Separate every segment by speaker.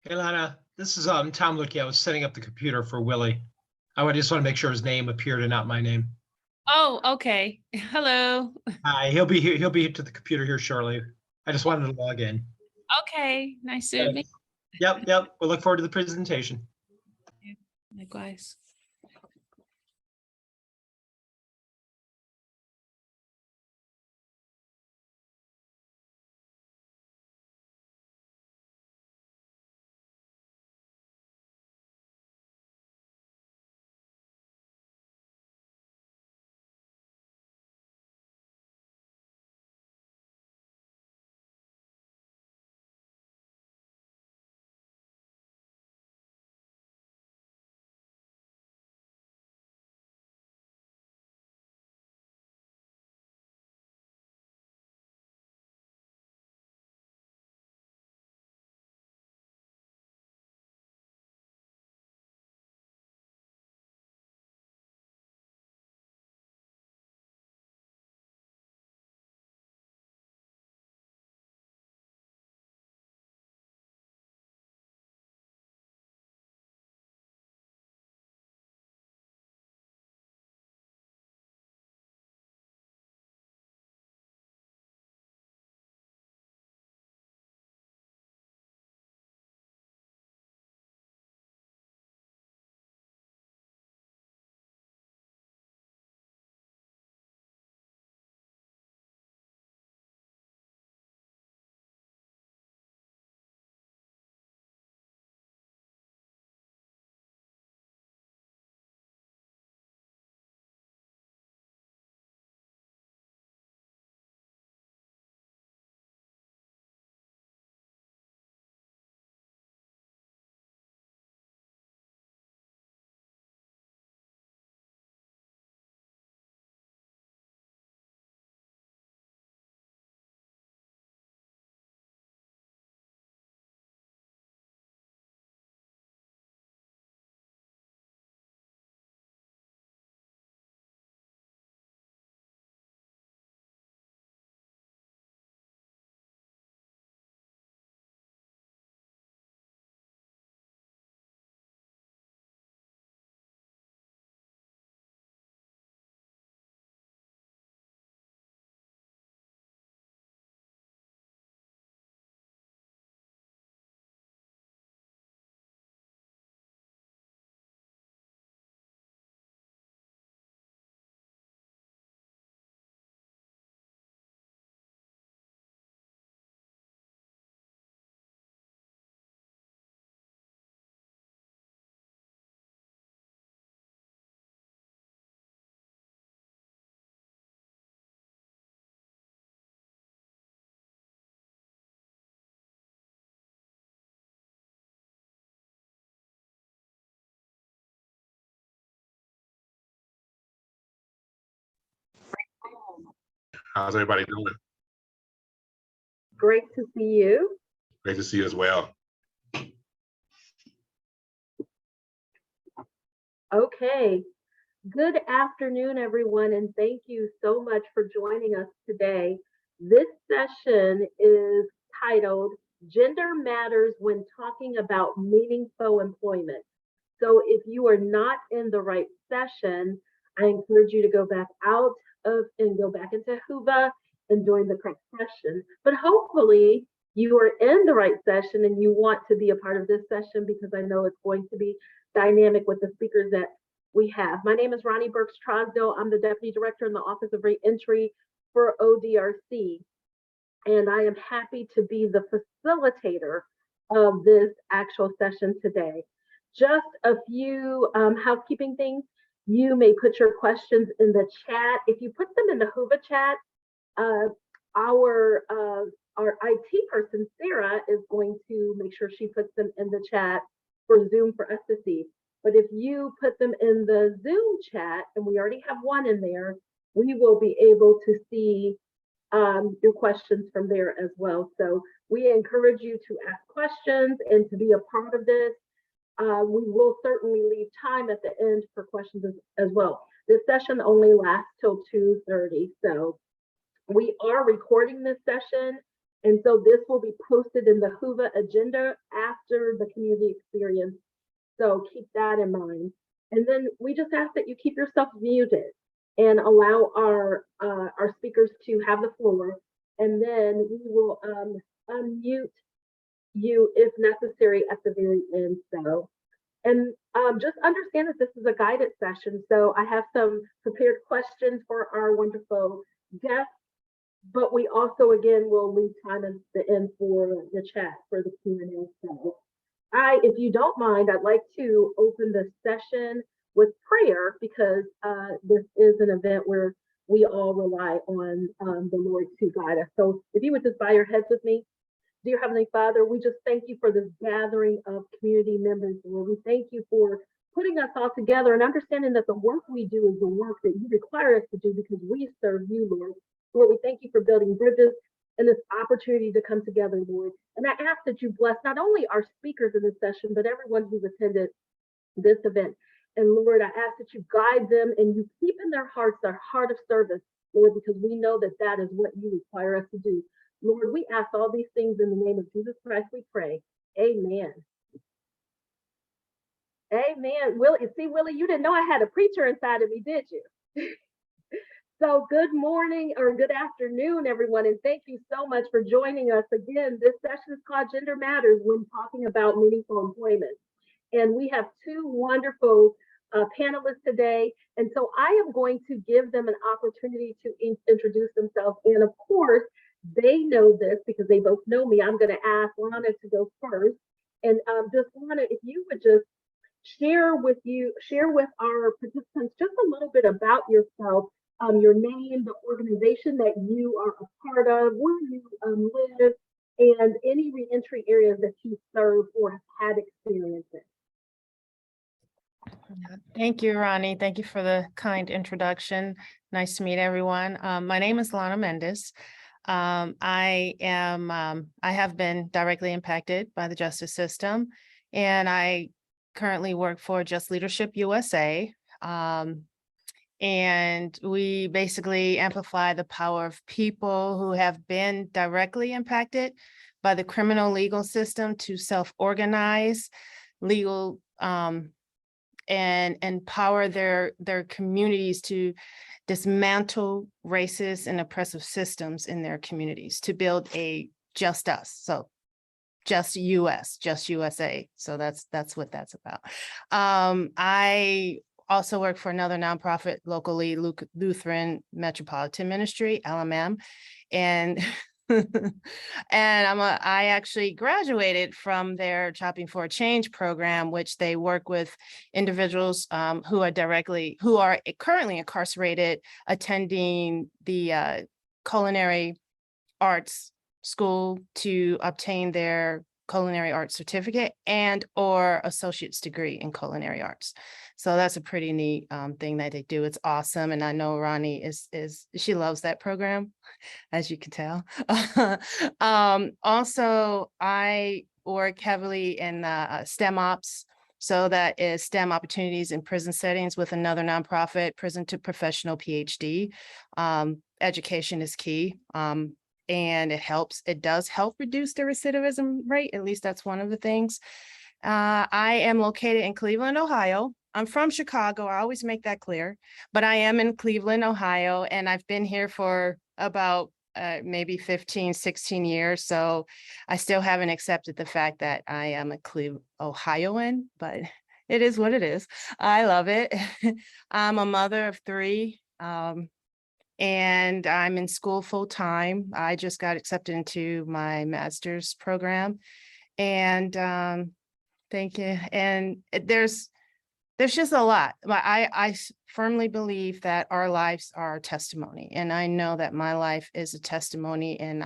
Speaker 1: Hey Lana, this is Tom Lucky. I was setting up the computer for Willie. Just want to make sure his name appeared and not my name.
Speaker 2: Oh, okay. Hello.
Speaker 1: Hi, he'll be here. He'll be to the computer here shortly. I just wanted to log in.
Speaker 2: Okay, nice to meet
Speaker 1: Thanks. Yep. We'll look forward to the presentation.
Speaker 2: you. Likewise.
Speaker 3: How's everybody doing?
Speaker 4: Great to see you.
Speaker 3: Great to see you as well.
Speaker 4: Okay. Good afternoon, everyone, and thank you so much for joining us today. This session is titled Gender Matters When Talking About Meaningful Employment. So if you are not in the right session, I encourage you to go back out of and go back into Whova and join the correct session. But hopefully you are in the right session and you want to be a part of this session because I know it's going to be dynamic with the speakers that we have. My name is Ronnie Burks Trosdale. I'm the Deputy Director in the Office of Reentry for ODRC. And I am happy to be the facilitator of this actual session today. Just a few housekeeping things. You may put your questions in the chat. If you put them in the Whova chat, our IT person, Sarah, is going to make sure she puts them in the chat for Zoom for us to see. But if you put them in the Zoom chat, and we already have one in there, we will be able to see your questions from there as well. So we encourage you to ask questions and to be a part of this. We will certainly leave time at the end for questions as well. This session only lasts till 2:30. So we are recording this session And so this will be posted in the HUVA agenda after the community experience. So keep that in mind. And then we just ask that you keep yourself muted and allow our speakers to have the floor. And then we will unmute you if necessary at the very end. So, and just understand that this is a guided session. So I have some prepared questions for our wonderful guests, but we also, again, will leave time at the end for the chat for the Q&A. So if you don't mind, I'd like to open the session with prayer because this is an event where we all rely on the Lord to guide us. So if you would just bow your heads with me. Dear Heavenly Father, we just thank you for this gathering of community members, Lord. We thank you for putting us all together and understanding that the work we do is the work that you require us to do because we serve you, Lord. Lord, we thank you for building bridges and this opportunity to come together, Lord. And I ask that you bless not only our speakers in this session, but everyone who's attended this event. And Lord, I ask that you guide them and you keep in their hearts their heart of service, Lord, because we know that that is what you require us to do. Lord, we ask all these things in the name of Jesus Christ, we pray. Amen. Amen. Willie, you didn't know I had a preacher inside of me, did you? So good morning or good afternoon, everyone, and thank you so much for joining us again. This session is called Gender Matters when talking about meaningful employment. And we have two wonderful panelists today. And so I am going to give them an opportunity to introduce themselves. And of course, they know this because they both know me. I'm going to ask Lana to go first. And just Lana, if you would just share with our participants just a little bit about yourself, your name, the organization that you are a part of, where you live, and any reentry areas that you serve or have had experience in.
Speaker 5: Thank you, Ronnie. Thank you for the kind introduction. Nice to meet everyone. My name is Lana Mendes. I have been directly impacted by the justice system, and I currently work for Just Leadership USA. And we basically amplify the power of people who have been directly impacted by the criminal legal system to self-organize legal and empower their communities to dismantle racist and oppressive systems in their communities to build a just us. So just US, just USA. So that's what that's about. I also work for another nonprofit locally, Lutheran Metropolitan Ministry, LMM, and and I actually graduated from their Chopping for a Change program, which they work with individuals who are currently incarcerated, attending the culinary arts school to obtain their culinary arts certificate and or associate's degree in culinary arts. So that's a pretty neat thing that they do. It's awesome. And I know Ronnie she loves that program, as you can tell. Also, I work heavily in STEM ops. So that is STEM opportunities in prison settings with another nonprofit, Prison to Professional PhD. Education is key. And it does help reduce the recidivism rate. At least that's one of the things. I am located in Cleveland, Ohio. I'm from Chicago. I always make that clear, but I am in Cleveland, Ohio, and I've been here for about maybe 15, 16 years. So I still haven't accepted the fact that I am a Ohioan, but it is what it is. I love it. I'm a mother of 3. And I'm in school full time. I just got accepted into my master's program, and thank you. And there's just a lot. I firmly believe that our lives are a testimony, and I know that my life is a testimony, and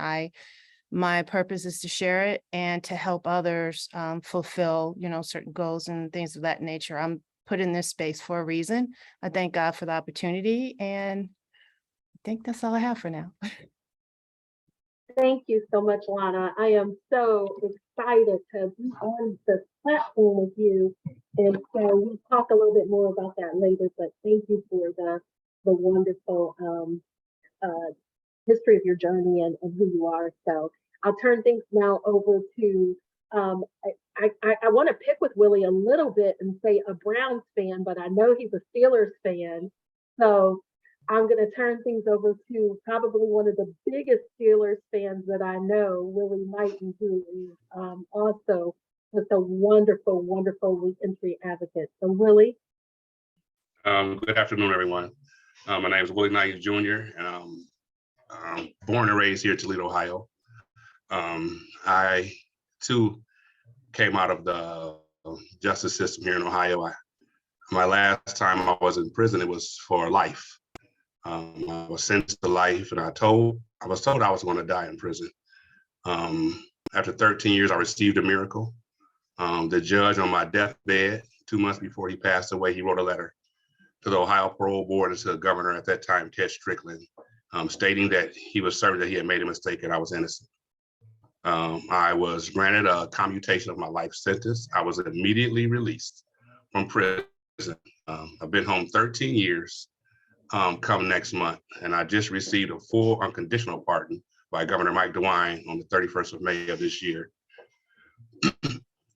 Speaker 5: my purpose is to share it and to help others fulfill, certain goals and things of that nature. I'm put in this space for a reason. I thank God for the opportunity, and I think that's all I have for now.
Speaker 4: Thank you so much, Lana. I am so excited to be on the platform with you. And so we'll talk a little bit more about that later, but thank you for the wonderful history of your journey and who you are. So I'll turn things now over to, I want to pick with Willie a little bit and say a Browns fan, but I know he's a Steelers fan. So I'm going to turn things over to probably one of the biggest Steelers fans that I know, Willie Knighton, who is also just a wonderful, wonderful reentry advocate. So Willie.
Speaker 3: Good afternoon, everyone. My name is Willie Knight Jr. and I'm born and raised here in Toledo, Ohio. I too came out of the justice system here in Ohio. My last time I was in prison, it was for life. I was sentenced to life, and I was told I was going to die in prison. After 13 years, I received a miracle. The judge on my deathbed, 2 months before he passed away, he wrote a letter to the Ohio Parole Board and to the governor at that time, Ted Strickland, stating that he was certain that he had made a mistake and I was innocent. I was granted a commutation of my life sentence. I was immediately released from prison. I've been home 13 years come next month, and I just received a full unconditional pardon by Governor Mike DeWine on the 31st of May of this year.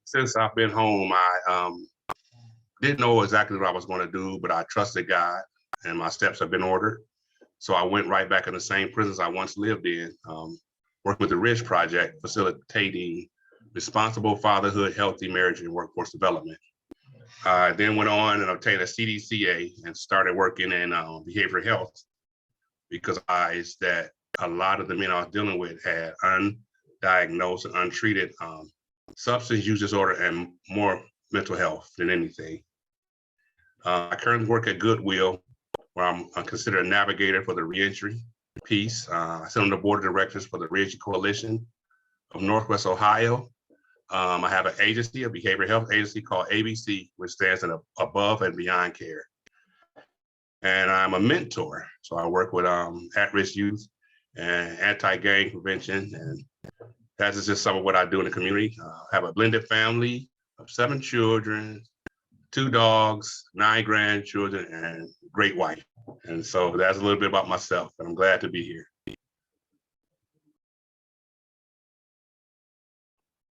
Speaker 3: Since I've been home, I didn't know exactly what I was going to do, but I trusted God, and my steps have been ordered. So I went right back in the same prisons I once lived in, working with the Ridge Project, facilitating responsible fatherhood, healthy marriage, and workforce development. I then went on and obtained a CDCA and started working in behavioral health because I realized that a lot of the men I was dealing with had undiagnosed and untreated substance use disorder and more mental health than anything. I currently work at Goodwill, where I'm considered a navigator for the reentry piece. I sit on the board of directors for the Reentry Coalition of Northwest Ohio. I have an agency, a behavioral health agency called ABC, which stands for Above and Beyond Care. And I'm a mentor. So I work with at-risk youth and anti-gang prevention. And that is just some of what I do in the community. I have a blended family of 7 children, 2 dogs, 9 grandchildren, and a great wife. And so that's a little bit about myself, and I'm glad to be here.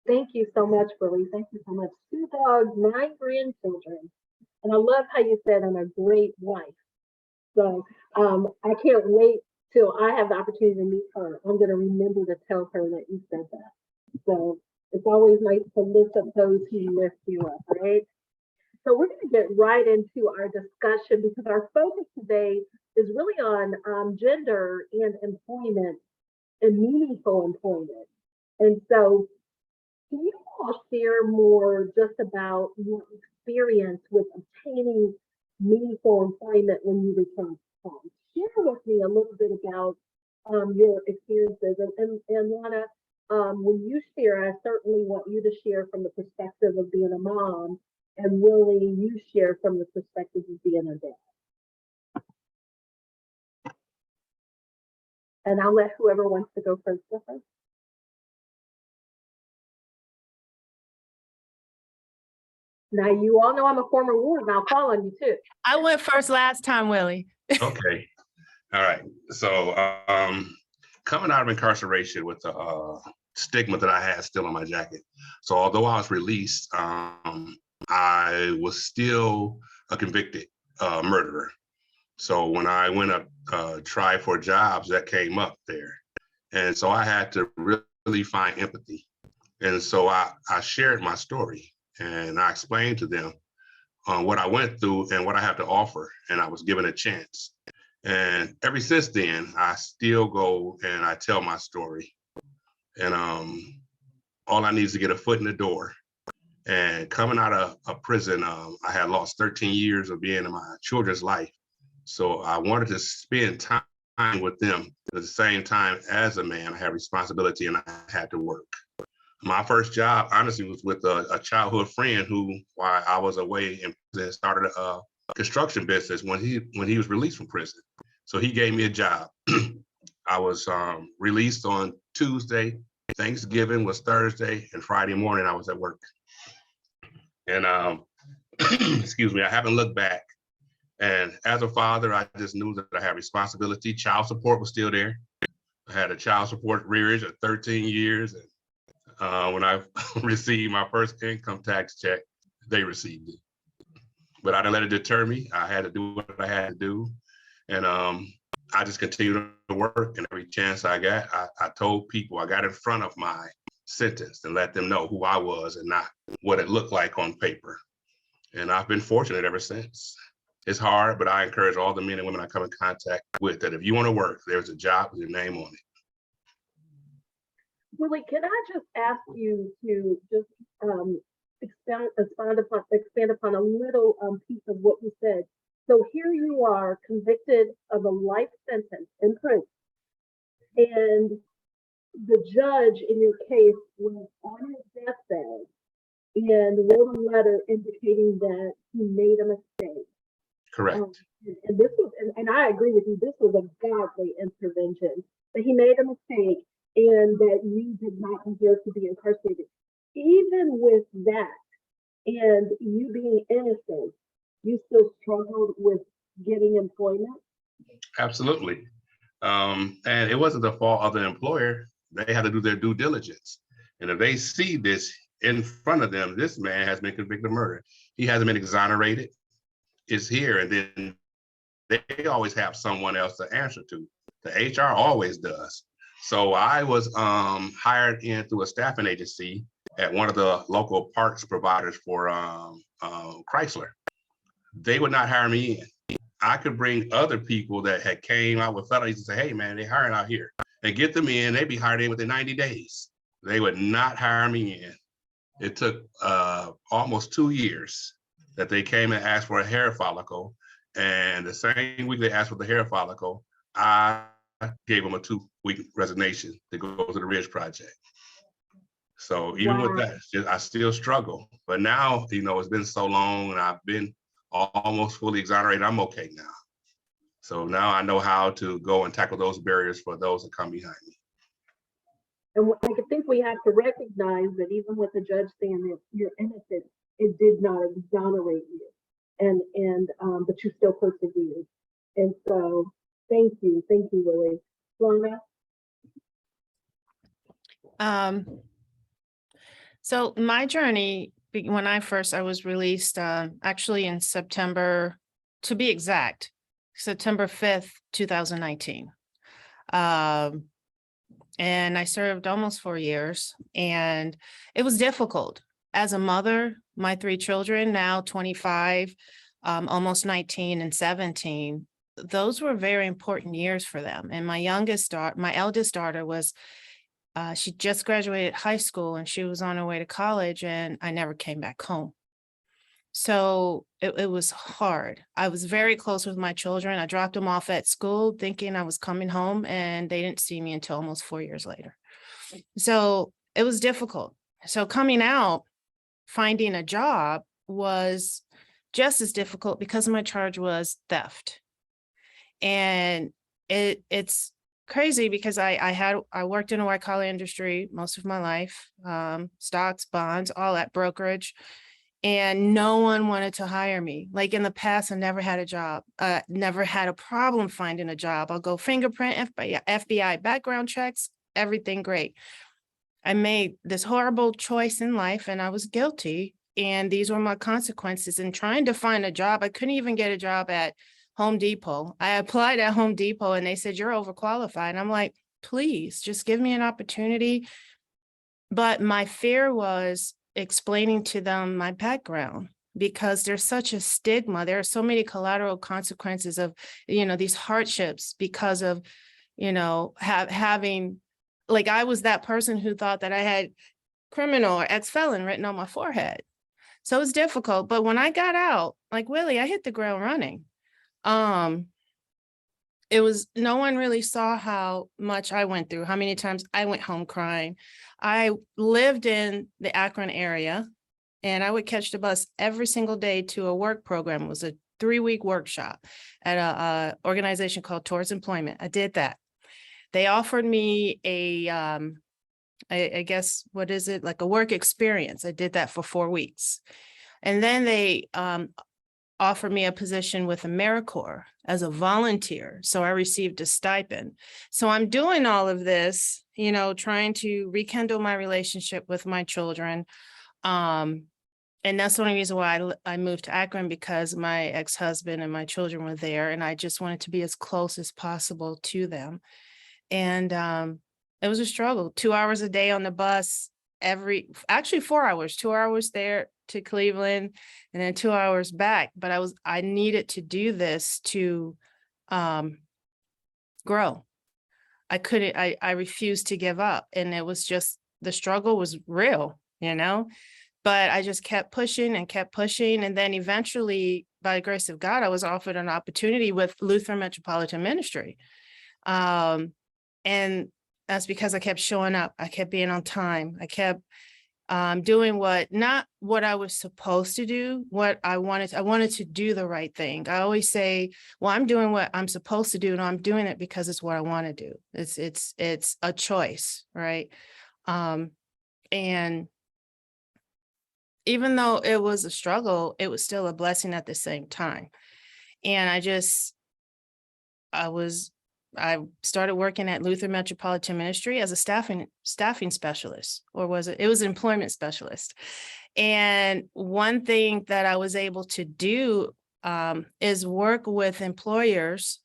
Speaker 4: Thank you so much, Willie. Thank you so much. 2 dogs, 9 grandchildren. And I love how you said, and a great wife. So I can't wait till I have the opportunity to meet her. I'm going to remember to tell her that you said that. So it's always nice to lift up those who lift you up, right? So we're going to get right into our discussion because our focus today is really on gender and employment and meaningful employment. And so can you all share more just about your experience with obtaining meaningful employment when you return home? Share with me a little bit about your experiences. And Lana, when you share, I certainly want you to share from the perspective of being a mom, and Willie, you share from the perspective of being a dad. And I'll let whoever wants to go first go first. Now, you all know I'm a former warden. I'll call on you too.
Speaker 5: I went first last time, Willie.
Speaker 3: Okay. All right. So coming out of incarceration with the stigma that I had still on my jacket. So although I was released, I was still a convicted murderer. So when I went up try for jobs, that came up there. And so I had to really find empathy. And so I shared my story and I explained to them what I went through and what I have to offer. And I was given a chance. And ever since then, I still go and I tell my story. And all I need is to get a foot in the door. And coming out of prison, I had lost 13 years of being in my children's life. So I wanted to spend time with them. At the same time, as a man, I had responsibility and I had to work. My first job, honestly, was with a childhood friend who, while I was away in prison, started a construction business when he was released from prison. So he gave me a job. I was released on Tuesday. Thanksgiving was Thursday, and Friday morning I was at work. And excuse me, I haven't looked back. And as a father, I just knew that I had responsibility. Child support was still there. I had a child support rearage of 13 years. And when I received my first income tax check, they received it. But I didn't let it deter me. I had to do what I had to do. And I just continued to work. And every chance I got, I told people, I got in front of my sentence and let them know who I was and not what it looked like on paper. And I've been fortunate ever since. It's hard, but I encourage all the men and women I come in contact with that if you want to work, there's a job with your name on it.
Speaker 4: Willie, can I just ask you to just expand upon a little piece of what you said? So here you are convicted of a life sentence in prison, and the judge in your case was on his deathbed and wrote a letter indicating that he made a mistake.
Speaker 3: Correct.
Speaker 4: And this was, and I agree with you, this was a godly intervention, that he made a mistake and that you did not deserve to be incarcerated. Even with that, and you being innocent, you still struggled with getting employment?
Speaker 3: Absolutely. And it wasn't the fault of the employer. They had to do their due diligence. And if they see this in front of them, this man has been convicted of murder. He hasn't been exonerated. It's here. And then they always have someone else to answer to. The HR always does. So I was hired in through a staffing agency at one of the local parks providers for Chrysler. They would not hire me in. I could bring other people that had came out with felonies and say, hey man, they hiring out here, and get them in, they'd be hired in within 90 days. They would not hire me in. It took almost 2 years that they came and asked for a hair follicle. And the same week they asked for the hair follicle, I gave them a 2-week resignation to go to the Ridge Project. So even with that, I still struggle. But now, it's been so long and I've been almost fully exonerated. I'm okay now. So now I know how to go and tackle those barriers for those that come behind me.
Speaker 4: And I think we have to recognize that even with the judge saying that you're innocent, it did not exonerate you. But you still persevered. And so thank you, Willie. Lana?
Speaker 5: So my journey, when I was released, actually in September, to be exact, September 5th, 2019. And I served almost 4 years, and it was difficult. As a mother, my 3 children, now 25, almost 19 and 17, those were very important years for them. And my eldest daughter was, she just graduated high school and she was on her way to college, and I never came back home. So it was hard. I was very close with my children. I dropped them off at school thinking I was coming home, and they didn't see me until almost 4 years later. So it was difficult. So coming out, finding a job was just as difficult because my charge was theft. And it's crazy because I worked in a white collar industry most of my life, stocks, bonds, all that brokerage, and no one wanted to hire me. Like in the past, I never had a job, never had a problem finding a job. I'll go fingerprint, FBI background checks, everything great. I made this horrible choice in life and I was guilty. And these were my consequences in trying to find a job. I couldn't even get a job at Home Depot. I applied at Home Depot and they said, you're overqualified. And I'm like, please just give me an opportunity. But my fear was explaining to them my background, because there's such a stigma. There are so many collateral consequences of, these hardships because of, having, like, I was that person who thought that I had criminal or ex-felon written on my forehead. So it was difficult. But when I got out, like Willie, I hit the ground running. It was, no one really saw how much I went through, how many times I went home crying. I lived in the Akron area and I would catch the bus every single day to a work program. It was a 3-week workshop at a organization called Towards Employment. I did that. They offered me I guess, what is it? Like a work experience. I did that for 4 weeks. And then they offered me a position with AmeriCorps as a volunteer. So I received a stipend. So I'm doing all of this, you know, trying to rekindle my relationship with my children. And that's the only reason why I moved to Akron, because my ex-husband and my children were there, and I just wanted to be as close as possible to them. And it was a struggle. 2 hours a day on the bus, actually 4 hours, 2 hours there to Cleveland and then 2 hours back. But I needed to do this to grow. I refused to give up. And it was just, the struggle was real, you know, but I just kept pushing and kept pushing. And then eventually, by the grace of God, I was offered an opportunity with Lutheran Metropolitan Ministry. And that's because I kept showing up. I kept being on time. I kept doing not what I was supposed to do, what I wanted to do the right thing. I always say, well, I'm doing what I'm supposed to do, and I'm doing it because it's what I want to do. It's a choice, right? And even though it was a struggle, it was still a blessing at the same time. And I started working at Lutheran Metropolitan Ministry as a staffing specialist, or was it? It was an employment specialist. And one thing that I was able to do is work with employers,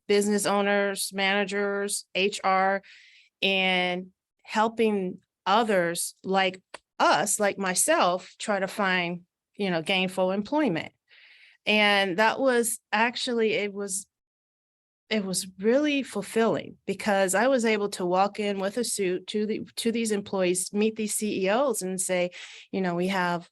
Speaker 5: business owners, managers, HR, and helping others like us, like myself, try to find, you know, gainful employment. And that was actually, it was really fulfilling, because I was able to walk in with a suit to these employees, meet these CEOs and say, you know, we have,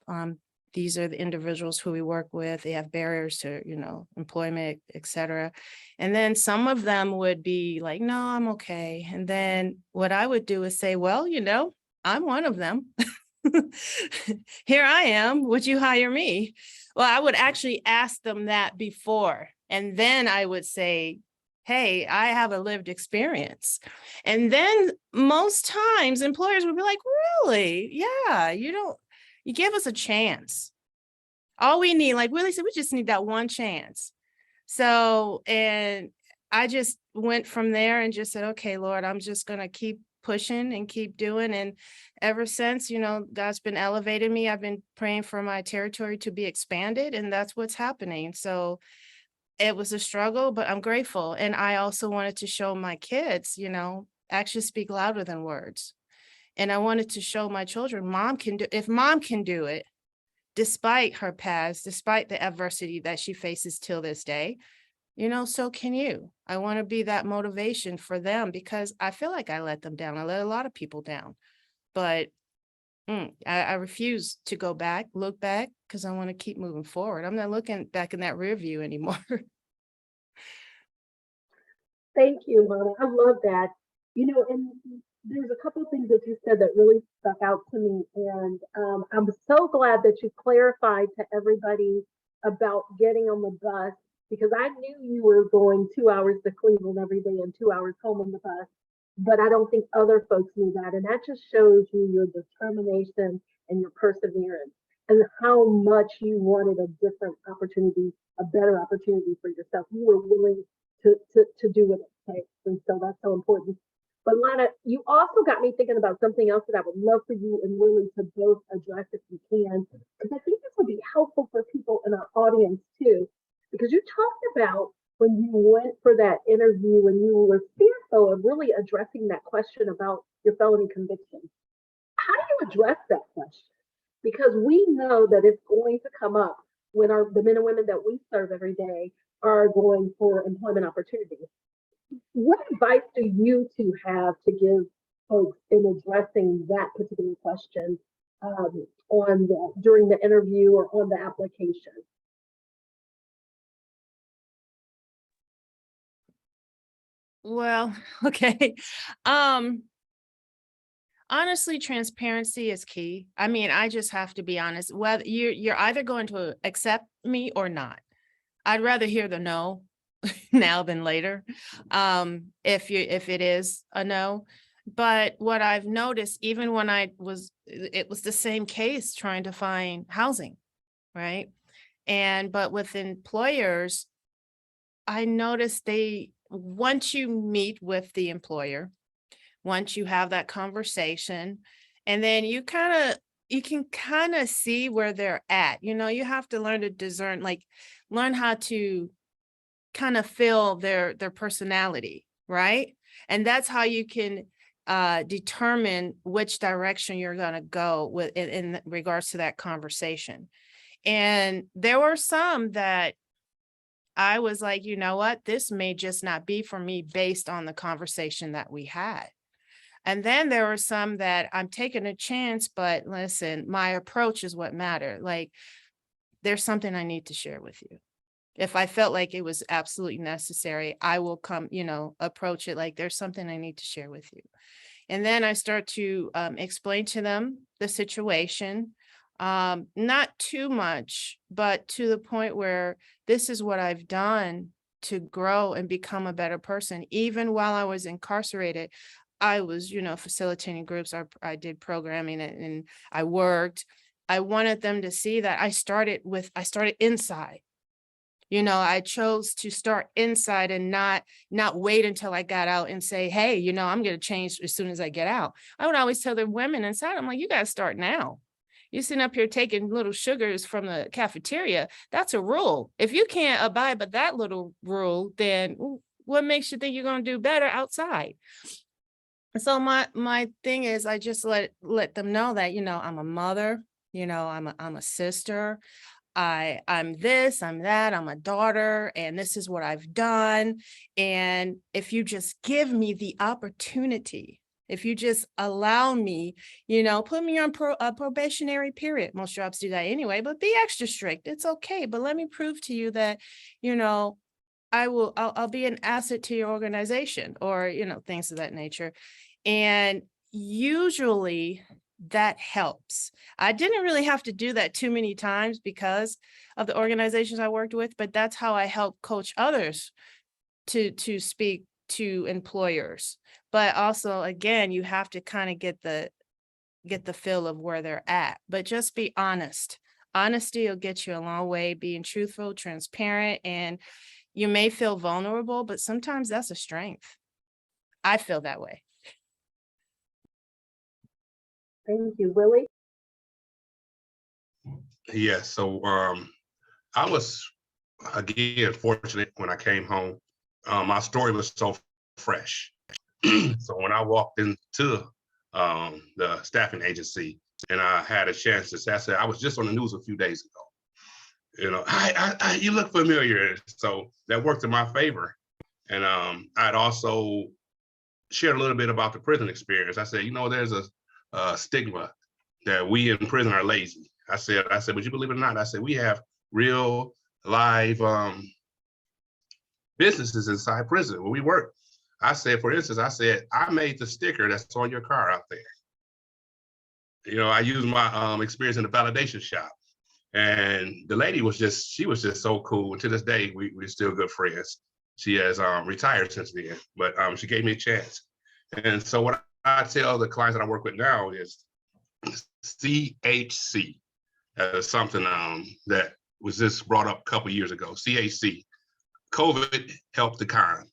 Speaker 5: these are the individuals who we work with. They have barriers to, you know, employment, et cetera. And then some of them would be like, no, I'm okay. And then what I would do is say, well, you know, I'm one of them. Here I am. Would you hire me? Well, I would actually ask them that before. And then I would say, hey, I have a lived experience. And then most times employers would be like, really? Yeah, you give us a chance. All we need, like Willie said, we just need that one chance. So, and I just went from there and just said, okay, Lord, I'm just going to keep pushing and keep doing. And ever since, you know, God's been elevating me. I've been praying for my territory to be expanded, and that's what's happening. So it was a struggle, but I'm grateful. And I also wanted to show my kids, you know, actions speak louder than words. And I wanted to show my children, if mom can do it, despite her past, despite the adversity that she faces till this day, you know, so can you. I want to be that motivation for them, because I feel like I let them down. I let a lot of people down, but I refuse to look back, because I want to keep moving forward. I'm not looking back in that rear view anymore.
Speaker 4: Thank you, Mona. I love that. You know, and there's a couple of things that you said that really stuck out to me. And I'm so glad that you clarified to everybody about getting on the bus, because I knew you were going 2 hours to Cleveland every day and 2 hours home on the bus, but I don't think other folks knew that. And that just shows you your determination and your perseverance, and how much you wanted a different opportunity, a better opportunity for yourself. You were willing to do what it takes. And so that's so important. But Lana, you also got me thinking about something else that I would love for you and Willie to both address if you can, because I think this would be helpful for people in our audience too. Because you talked about when you went for that interview, when you were fearful of really addressing that question about your felony conviction. How do you address that question? Because we know that it's going to come up when the men and women that we serve every day are going for employment opportunities. What advice do you two have to give folks in addressing that particular question during the interview or on the application?
Speaker 5: Well, okay. Honestly, transparency is key. I mean, I just have to be honest. Whether you're either going to accept me or not. I'd rather hear the no now than later, if it is a no. But what I've noticed, even when it was the same case trying to find housing, right? But with employers, I noticed once you meet with the employer, once you have that conversation, and then you can kind of see where they're at. You have to learn to discern, like learn how to kind of feel their personality, right? And that's how you can determine which direction you're going to go with in regards to that conversation. And there were some that I was like, you know what, this may just not be for me based on the conversation that we had. And then there were some that I'm taking a chance, but listen, my approach is what mattered. Like, there's something I need to share with you. If I felt like it was absolutely necessary, I will come, approach it like there's something I need to share with you. And then I start to explain to them the situation, not too much, but to the point where this is what I've done to grow and become a better person. Even while I was incarcerated, I was, facilitating groups. I did programming and I worked. I wanted them to see that I started inside. I chose to start inside and not wait until I got out and say, hey, I'm going to change as soon as I get out. I would always tell the women inside, I'm like, you got to start now. You're sitting up here taking little sugars from the cafeteria. That's a rule. If you can't abide by that little rule, then what makes you think you're going to do better outside? So my thing is, I just let them know that, I'm a mother, I'm a sister. I'm this, I'm that, I'm a daughter, and this is what I've done. And if you just give me the opportunity, if you just allow me, put me on a probationary period. Most jobs do that anyway, but be extra strict. It's okay. But let me prove to you that, I'll be an asset to your organization, or, things of that nature. And usually that helps. I didn't really have to do that too many times because of the organizations I worked with, but that's how I help coach others to speak to employers. But also, again, you have to kind of get the feel of where they're at, but just be honest. Honesty will get you a long way, being truthful, transparent, and you may feel vulnerable, but sometimes that's a strength. I feel that way.
Speaker 4: Thank you, Willie.
Speaker 3: Yes. So I was, again, fortunate when I came home. My story was so fresh. So when I walked into the staffing agency and I had a chance to say, I said, I was just on the news a few days ago. You look familiar. So that worked in my favor. And I'd also shared a little bit about the prison experience. I said, there's a stigma that we in prison are lazy. I said, would you believe it or not? I said, we have real live businesses inside prison where we work. I said, for instance, I made the sticker that's on your car out there. I used my experience in the validation shop. And the lady was just so cool. And to this day, we're still good friends. She has retired since then, but she gave me a chance. And so what I tell the clients that I work with now is CHC. Something that was just brought up a couple years ago. CHC. COVID helped the con.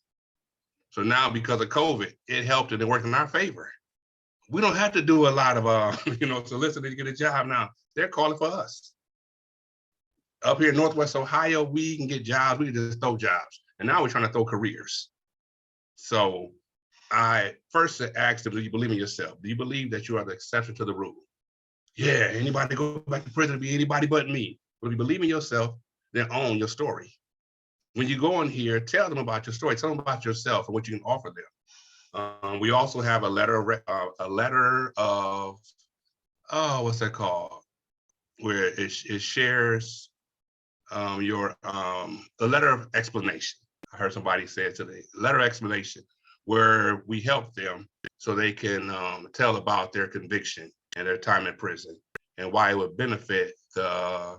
Speaker 3: So now because of COVID, it helped and it worked in our favor. We don't have to do a lot of, soliciting to get a job now. They're calling for us. Up here in Northwest Ohio, we can get jobs. We can just throw jobs. And now we're trying to throw careers. So I first asked them, do you believe in yourself? Do you believe that you are the exception to the rule? Yeah, anybody go back to prison to be anybody but me. But if you believe in yourself, then own your story. When you go in here, tell them about your story. Tell them about yourself and what you can offer them. We also have a letter of what's that called? Where it shares the letter of explanation. I heard somebody say it today. Letter of explanation, where we help them so they can tell about their conviction and their time in prison and why it would benefit the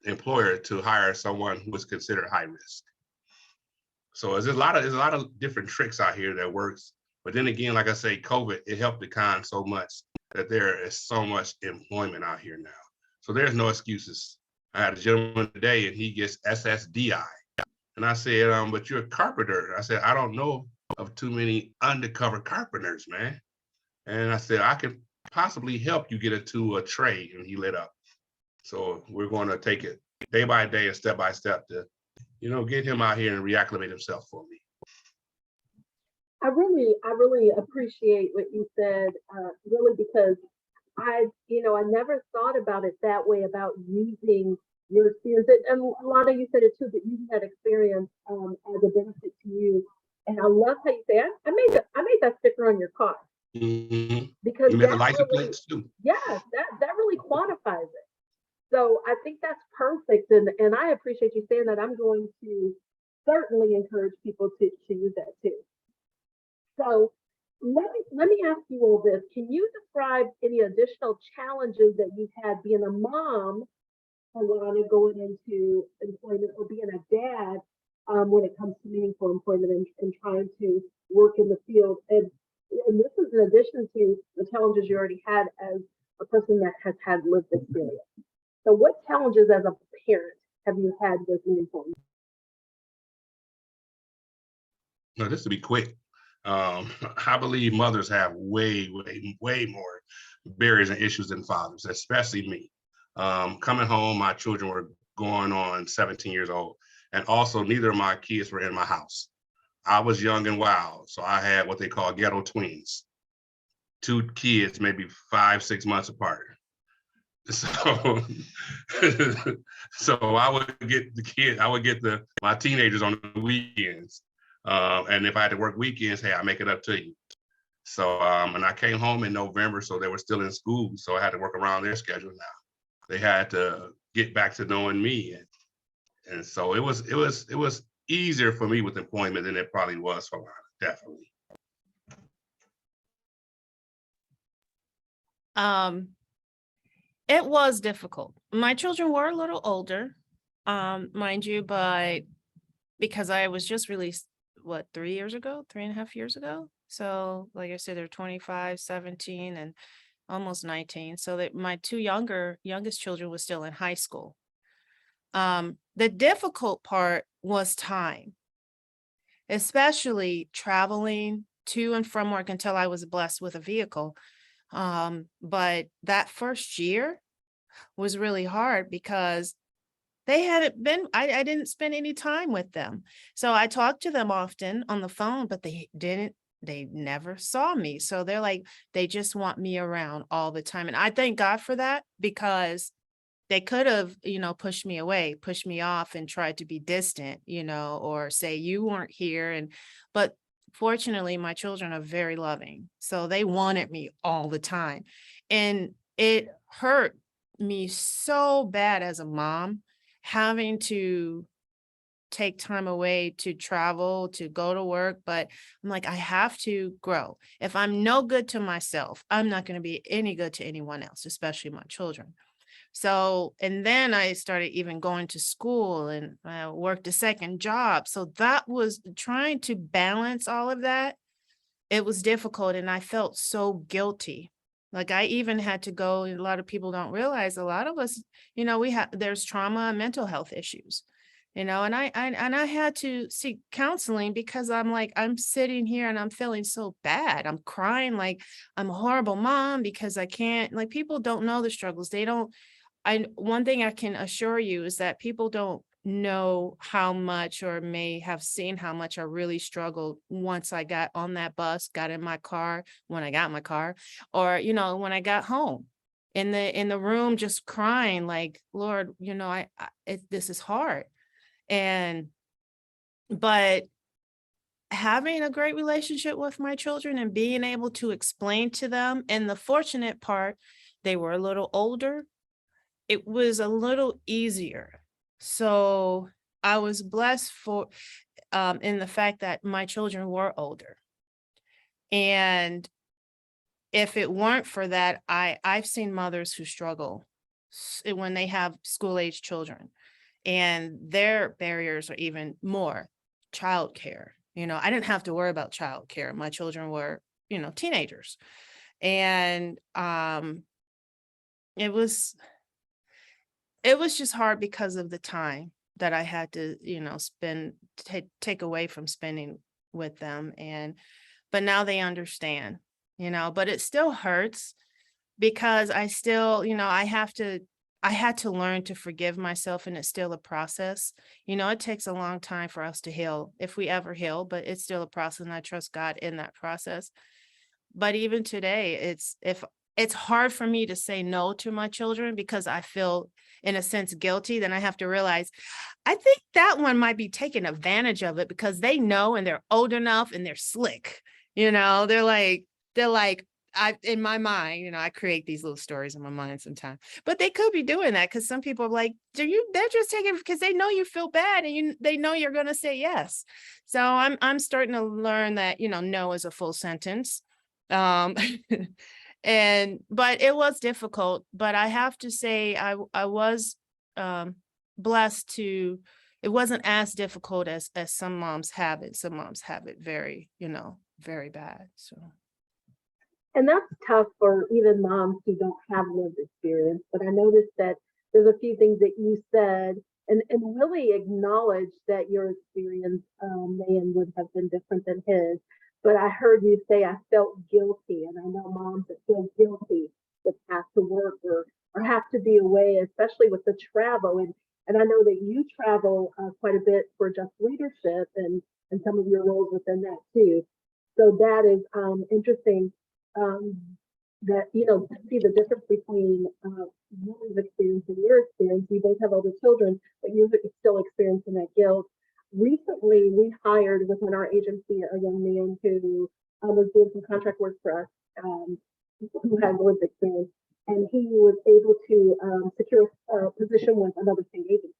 Speaker 3: employer to hire someone who is considered high risk. So there's a lot of different tricks out here that works. But then again, like I say, COVID, it helped the con so much that there is so much employment out here now. So there's no excuses. I had a gentleman today and he gets SSDI. And I said, but you're a carpenter. I said, I don't know of too many undercover carpenters, man. And I said, I could possibly help you get into a trade. And he lit up. So we're going to take it day by day and step by step to, get him out here and reacclimate himself for me.
Speaker 4: I really appreciate what you said, really, because I never thought about it that way, about using your experience. And a lot of you said it too, that you had experience as a benefit to you. And I love how you say, I made that sticker on your car.
Speaker 3: Mm-hmm.
Speaker 4: Because
Speaker 3: you made the
Speaker 4: that
Speaker 3: license
Speaker 4: really,
Speaker 3: plates too.
Speaker 4: yes, that really quantifies it. So I think that's perfect. And I appreciate you saying that. I'm going to certainly encourage people to use that too. So let me ask you all this. Can you describe any additional challenges that you've had being a mom, Alana, going into employment, or being a dad when it comes to meaningful employment and trying to work in the field? And this is in addition to the challenges you already had as a person that has had lived experience. So what challenges as a parent have you had with meaningful?
Speaker 3: No, this to be quick. I believe mothers have way more barriers and issues than fathers, especially me. Coming home, my children were going on 17 years old, and also neither of my kids were in my house. I was young and wild, so I had what they call ghetto twins. 2 kids, maybe 5-6 months apart. So, so I would get my teenagers on the weekends. And if I had to work weekends, hey, I make it up to you. So, and I came home in November, so they were still in school. So I had to work around their schedule now. They had to get back to knowing me. And so it was easier for me with employment than it probably was for Lana, definitely.
Speaker 5: It was difficult. My children were a little older, mind you, but because I was just released, 3.5 years ago. So like I said, they're 25, 17, and almost 19. So that my 2 youngest children was still in high school. The difficult part was time, especially traveling to and from work until I was blessed with a vehicle. But that first year was really hard because they hadn't been, I didn't spend any time with them. So I talked to them often on the phone, but they never saw me. So they're like, they just want me around all the time. And I thank God for that, because they could have, pushed me away, pushed me off and tried to be distant, or say you weren't here. But fortunately, my children are very loving. So they wanted me all the time. And it hurt me so bad as a mom, having to take time away to travel, to go to work. But I'm like, I have to grow. If I'm no good to myself, I'm not going to be any good to anyone else, especially my children. So, and then I started even going to school and worked a second job. So that was trying to balance all of that. It was difficult, and I felt so guilty. Like I even had to go, and a lot of people don't realize, a lot of us, there's trauma and mental health issues, and I had to seek counseling, because I'm like, I'm sitting here and I'm feeling so bad. I'm crying like I'm a horrible mom because I can't, like, people don't know the struggles. One thing I can assure you is that people don't know how much, or may have seen how much I really struggled once I got on that bus, got in my car, when I got in my car, or, when I got home in the room, just crying like, Lord, this is hard. But having a great relationship with my children and being able to explain to them, and the fortunate part, they were a little older, it was a little easier. So I was blessed in the fact that my children were older. And if it weren't for that, I've seen mothers who struggle when they have school age children, and their barriers are even more. Childcare, I didn't have to worry about childcare. My children were, teenagers. And it was it was just hard because of the time that I had to, take away from spending with them. But now they understand, but it still hurts because I still, I had to learn to forgive myself, and it's still a process. It takes a long time for us to heal, if we ever heal, but it's still a process, and I trust God in that process. But even today, it's hard for me to say no to my children because I feel, in a sense, guilty. Then I have to realize, I think that one might be taking advantage of it because they know and they're old enough and they're slick. They're like, in my mind, I create these little stories in my mind sometimes, but they could be doing that because some people are like, they're just taking because they know you feel bad and they know you're going to say yes. So I'm starting to learn that, no is a full sentence. But it was difficult, but I have to say I was blessed to, it wasn't as difficult as some moms have it. Some moms have it very, very bad. So.
Speaker 4: And that's tough for even moms who don't have lived experience. But I noticed that there's a few things that you said and really acknowledge that your experience may and would have been different than his. But I heard you say, I felt guilty. And I know moms that feel guilty that have to work or have to be away, especially with the travel. And I know that you travel quite a bit for Just Leadership and some of your roles within that too. So that is interesting. That to see the difference between Lily's experience and your experience. We both have older children, but you're still experiencing that guilt. Recently, we hired within our agency a young man who was doing some contract work for us, who had lived experience, and he was able to secure a position with another state agency.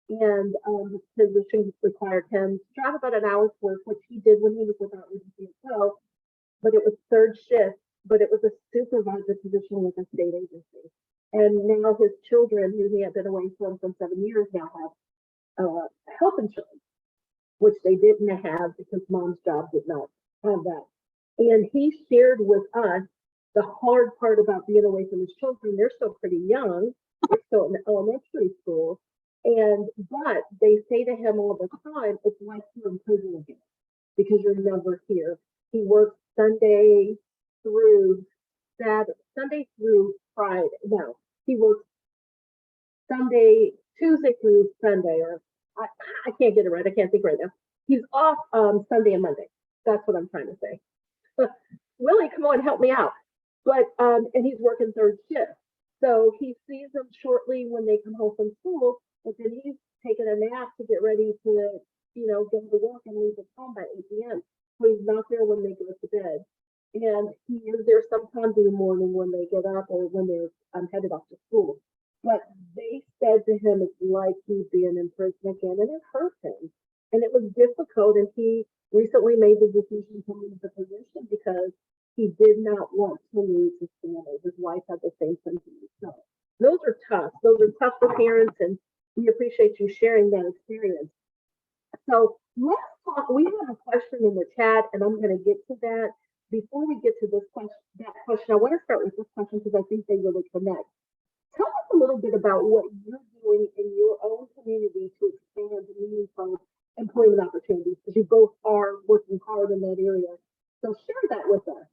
Speaker 4: And his position required him to drive about an hour's work, which he did when he was with our agency as well. But it was third shift, but it was a supervisor position with a state agency. And now his children, who he had been away from 7 years now, have health insurance, which they didn't have because mom's job did not have that. And he shared with us the hard part about being away from his children. They're still pretty young. They're still in elementary school. But they say to him all the time, it's like you're in prison again because you're never here. He works Sunday through Friday. No, he works Tuesday through Sunday, or I can't get it right. I can't think right now. He's off Sunday and Monday. That's what I'm trying to say. Willie, come on, help me out. But and he's working third shift. So he sees them shortly when they come home from school, but then he's taking a nap to get ready to, go to work and leave his home by 8 p.m. So he's not there when they go to bed. And he is there sometimes in the morning when they get up or when they're headed off to school. But they said to him, it's like he's being in prison again, and it hurt him. And it was difficult. And he recently made the decision to leave the position because he did not want to lose his family. His wife had the same sentiment. So those are tough. Those are tough for parents, and we appreciate you sharing that experience. So let's talk. We have a question in the chat, and I'm going to get to that. Before we get to that question, I want to start with this question because I think they really connect. Tell us a little bit about what you're doing in your own community to expand meaningful employment opportunities, because you both are working hard in that area. So share that with us.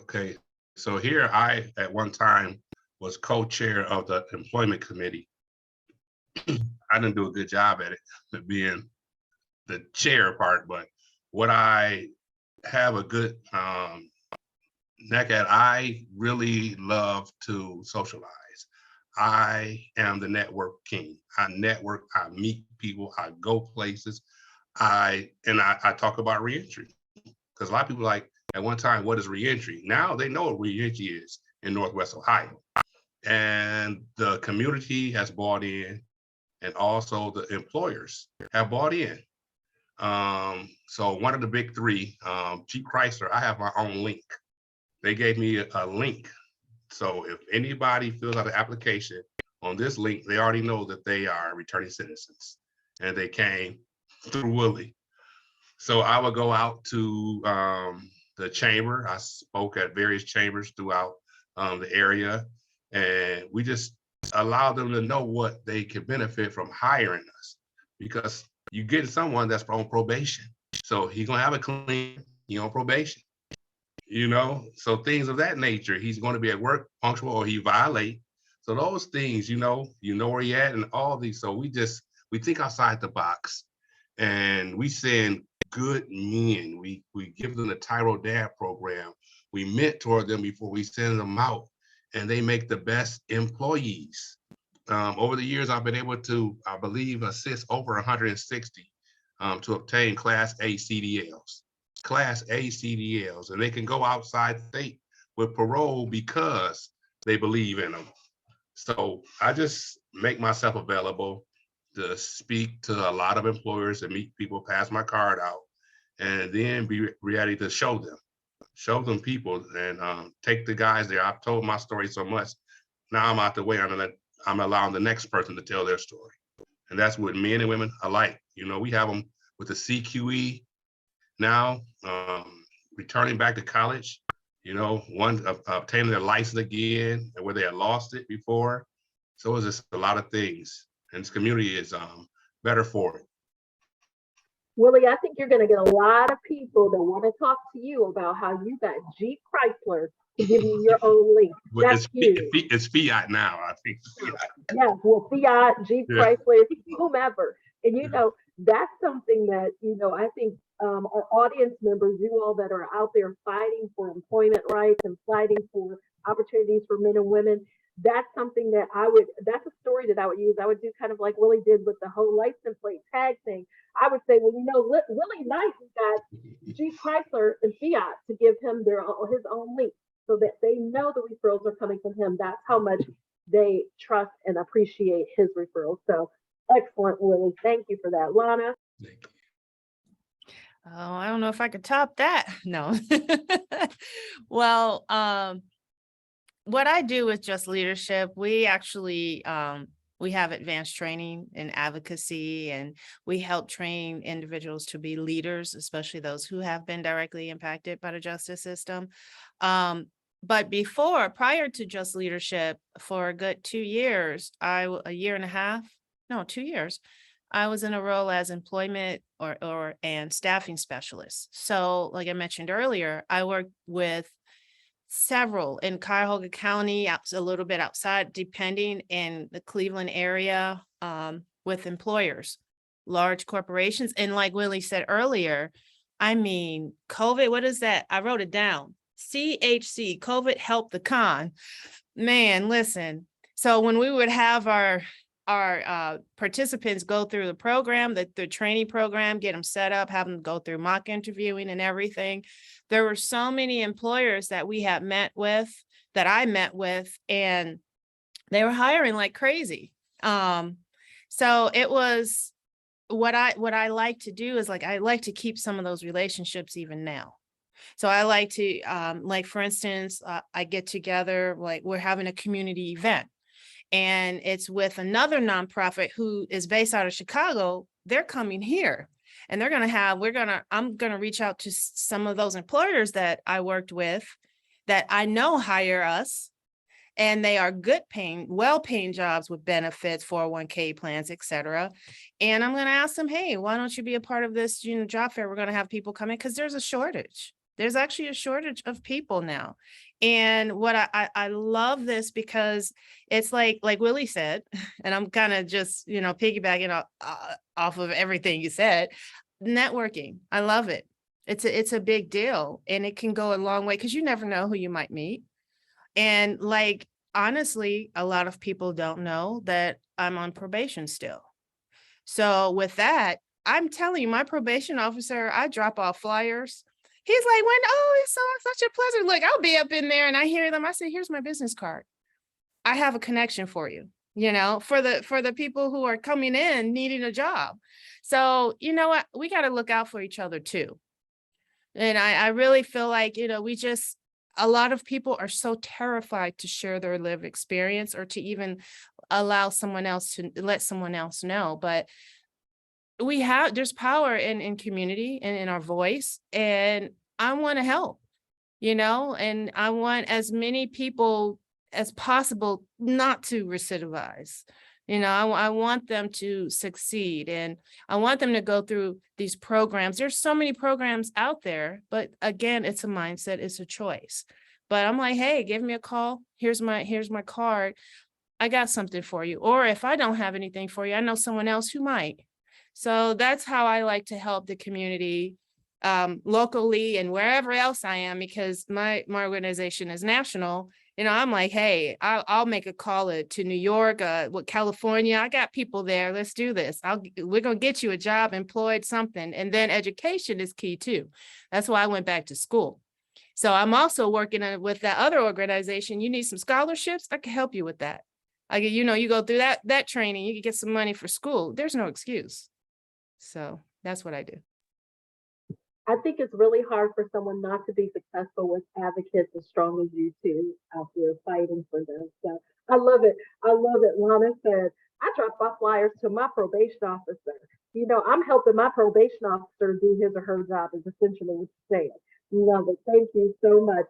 Speaker 3: Okay, so here I, at one time, was co-chair of the employment committee. I didn't do a good job at it, being the chair part, but what I have a good neck at, I really love to socialize. I am the network king. I network, I meet people, I go places. I talk about reentry, because a lot of people like, at one time, what is reentry? Now they know what reentry is in Northwest Ohio. And the community has bought in, and also the employers have bought in. So one of the big three, Jeep Chrysler, I have my own link. They gave me a link. So if anybody fills out an application on this link, they already know that they are returning citizens and they came through Willie. So I would go out to the chamber. I spoke at various chambers throughout the area, and we just allow them to know what they can benefit from hiring us, because you get someone that's on probation. So he's gonna have a clean, he on probation, so things of that nature. He's going to be at work punctual or he violate. So those things, where he at and all these. So we think outside the box, and we send good men. We give them the Tyro Dad program. We mentor them before we send them out, and they make the best employees. Over the years, I've been able to, I believe, assist over 160 to obtain Class A CDLs. Class A CDLs, and they can go outside state with parole because they believe in them. So I just make myself available to speak to a lot of employers and meet people, pass my card out, and then be ready to show them people, and take the guys there. I've told my story so much. Now I'm out the way. I'm allowing the next person to tell their story. And that's what men and women alike. We have them with the CQE now, returning back to college, one obtaining their license again, and where they had lost it before. So it's just a lot of things, and this community is better for it.
Speaker 4: Willie, I think you're going to get a lot of people that want to talk to you about how you got Jeep Chrysler to give you your own link. That's huge.
Speaker 3: It's Fiat now, I think.
Speaker 4: Yeah, well, Fiat, Jeep,
Speaker 3: Yeah.
Speaker 4: Chrysler, whomever. And that's something that, I think our audience members, you all that are out there fighting for employment rights and fighting for opportunities for men and women, that's something that that's a story that I would use. I would do kind of like Willie did with the whole license plate tag thing. I would say, well, Willie Knight has got Jeep Chrysler and Fiat to give him his own link, so that they know the referrals are coming from him. That's how much they trust and appreciate his referrals. So excellent, Willie. Thank you for that. Lana?
Speaker 3: Thank you.
Speaker 5: Oh, I don't know if I could top that. No. Well, what I do with Just Leadership, we actually, we have advanced training in advocacy, and we help train individuals to be leaders, especially those who have been directly impacted by the justice system. But prior to Just Leadership, for a good 2 years, 2 years, I was in a role as employment and staffing specialist. So like I mentioned earlier, I worked with several in Cuyahoga County, a little bit outside, depending, in the Cleveland area, with employers, large corporations. And like Willie said earlier, COVID, what is that? I wrote it down. CHC, COVID helped the con. Man, listen. So when we would have our participants go through the program, the training program, get them set up, have them go through mock interviewing and everything. There were so many employers that I met with, and they were hiring like crazy. So it was what I like to do is I like to keep some of those relationships even now. So I like to, for instance, I get together, we're having a community event, and it's with another nonprofit who is based out of Chicago. They're coming here, and I'm going to reach out to some of those employers that I worked with that I know hire us, and they are good paying, well-paying jobs with benefits, 401k plans, et cetera. And I'm going to ask them, hey, why don't you be a part of this job fair? We're going to have people come in because there's a shortage. There's actually a shortage of people now. And what I love this because it's like Willie said, and I'm kind of just, piggybacking off of everything you said, networking. I love it. It's a big deal, and it can go a long way because you never know who you might meet. And honestly, a lot of people don't know that I'm on probation still. So with that, I'm telling you, my probation officer, I drop off flyers. He's like, it's such a pleasure. Look, I'll be up in there and I hear them. I say, here's my business card. I have a connection for you, for the people who are coming in needing a job. So, you know what? We got to look out for each other too. And I really feel like, a lot of people are so terrified to share their lived experience or to even allow someone else to let someone else know. But there's power in community and in our voice, and I want to help. and I want as many people as possible not to recidivize. I want them to succeed, and I want them to go through these programs. There's so many programs out there, but again, it's a mindset, it's a choice. But I'm like, hey, give me a call. Here's my card. I got something for you. Or if I don't have anything for you, I know someone else who might. So that's how I like to help the community locally and wherever else I am, because my organization is national. I'm like, hey, I'll make a call to New York, California. I got people there. Let's do this. We're going to get you a job, employed, something. And then education is key too. That's why I went back to school. So I'm also working with that other organization. You need some scholarships? I can help you with that. You go through that training, you can get some money for school. There's no excuse. So that's what I do.
Speaker 4: I think it's really hard for someone not to be successful with advocates as strong as you two out there fighting for them. So I love it. I love it. Lana said, I drop off flyers to my probation officer. I'm helping my probation officer do his or her job is essentially what you're saying. Love it. Thank you so much.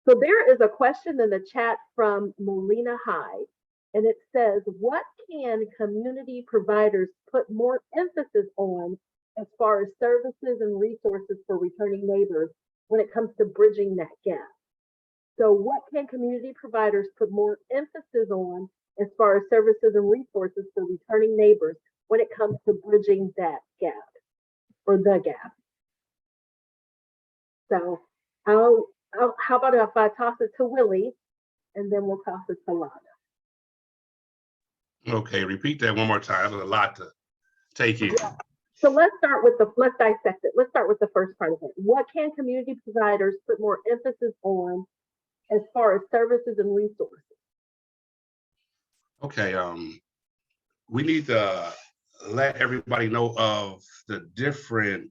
Speaker 4: So there is a question in the chat from Melina Hyde, and it says, what can community providers put more emphasis on as far as services and resources for returning neighbors when it comes to bridging that gap? So what can community providers put more emphasis on as far as services and resources for returning neighbors when it comes to bridging that gap or the gap? So how about if I toss it to Willie and then we'll toss it to Lana?
Speaker 3: Okay, repeat that one more time. There's a lot to take in.
Speaker 4: Yeah. So let's dissect it. Let's start with the first part of it. What can community providers put more emphasis on as far as services and resources?
Speaker 3: Okay, we need to let everybody know of the different